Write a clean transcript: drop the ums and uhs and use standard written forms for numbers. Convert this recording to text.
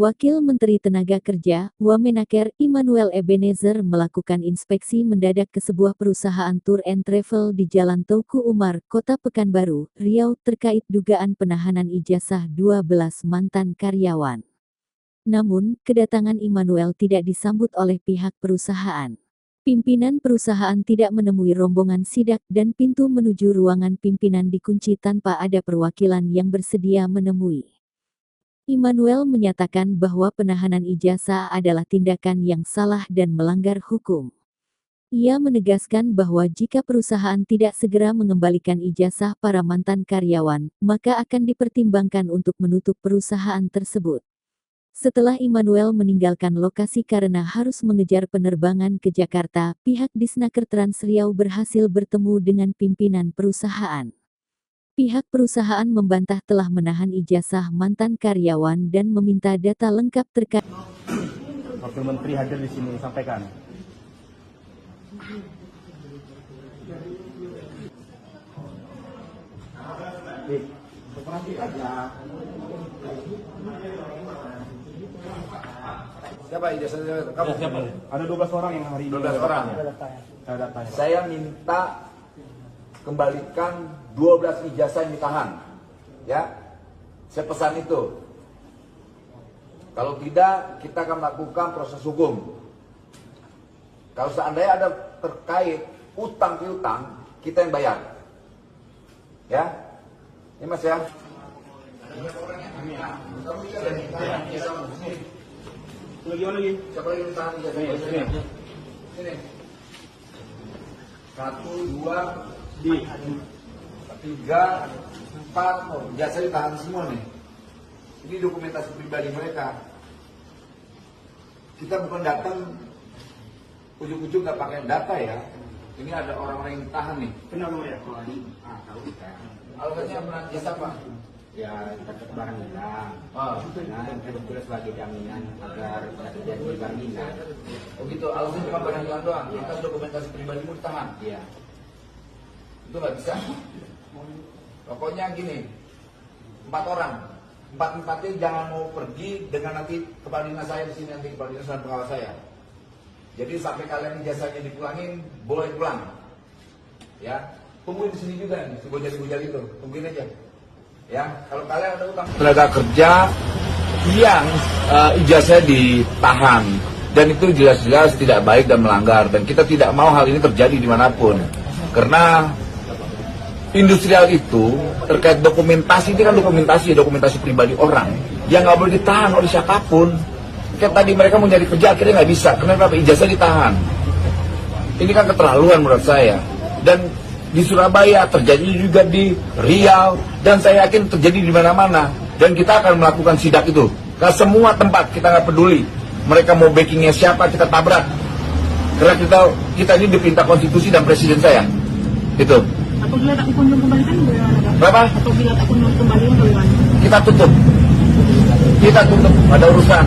Wakil Menteri Tenaga Kerja, Wamenaker Immanuel Ebenezer melakukan inspeksi mendadak ke sebuah perusahaan tour and travel di Jalan Teuku Umar, Kota Pekanbaru, Riau terkait dugaan penahanan ijazah 12 mantan karyawan. Namun, kedatangan Immanuel tidak disambut oleh pihak perusahaan. Pimpinan perusahaan tidak menemui rombongan sidak dan pintu menuju ruangan pimpinan dikunci tanpa ada perwakilan yang bersedia menemui. Immanuel menyatakan bahwa penahanan ijazah adalah tindakan yang salah dan melanggar hukum. Ia menegaskan bahwa jika perusahaan tidak segera mengembalikan ijazah para mantan karyawan, maka akan dipertimbangkan untuk menutup perusahaan tersebut. Setelah Immanuel meninggalkan lokasi karena harus mengejar penerbangan ke Jakarta, pihak Disnaker Trans Riau berhasil bertemu dengan pimpinan perusahaan. Pihak perusahaan membantah telah menahan ijazah mantan karyawan dan meminta data lengkap terkait. Wakil Menteri hadir di sini, sampaikan. Siapa ijazahnya? Kamu? Siapa? Ada 12 orang yang hari ini. 12 orang. Ada datanya. Saya minta kembalikan 12 ijazah yang ditahan. Ya. Saya pesan itu. Kalau tidak, kita akan melakukan proses hukum. Kalau seandainya ada terkait utang piutang, kita yang bayar. Ya. Ini Mas ya. Lagi. Siapa lagi yang tahan ijazah? Sini. 1, 2, 3, 4, ijazah ditahan semua nih. Ini dokumentasi pribadi mereka. Kita bukan datang ujung-ujung nggak pakai data ya. Ini ada orang-orang yang tahan nih. Kenapa ya? Tahu kita. Alasannya jasa apa? Ya kita barang hilang. Nah, kebetulan sebagai jaminan agar tidak terjadi jaminan. Oh gitu, alasannya cuma barang hilang doang. Kita dokumentasi pribadimu ditahan. Iya. Itu nggak bisa. Pokoknya gini, 4 orang. 4-4-nya jangan mau pergi dengan nanti kepala dinas saya di sini, nanti kepala dinas dan pengawas saya. Jadi sampai kalian ijazahnya dipulangin, boleh pulang. Ya, tungguin di sini juga nih, si bojal-bojal itu, tungguin aja. Ya, kalau kalian ada utang tenaga kerja yang ijazahnya ditahan dan itu jelas-jelas tidak baik dan melanggar, dan kita tidak mau hal ini terjadi dimanapun. Karena industrial itu terkait dokumentasi, ini kan dokumentasi pribadi orang yang nggak boleh ditahan oleh siapapun. Kayak tadi mereka mau nyari kerja akhirnya nggak bisa, kenapa? Ijazah ditahan. Ini kan keterlaluan menurut saya. Dan di Surabaya terjadi juga di Riau, dan saya yakin terjadi di mana-mana. Dan kita akan melakukan sidak itu ke semua tempat, kita nggak peduli. Mereka mau backingnya siapa, kita tabrak. Karena kita ini dipinta konstitusi dan presiden saya. Itu. Apabila tak kunjung kembalikan bagaimana? Berapa? Apabila tak kunjung kembalikan bagaimana? Kita tutup, ada urusan.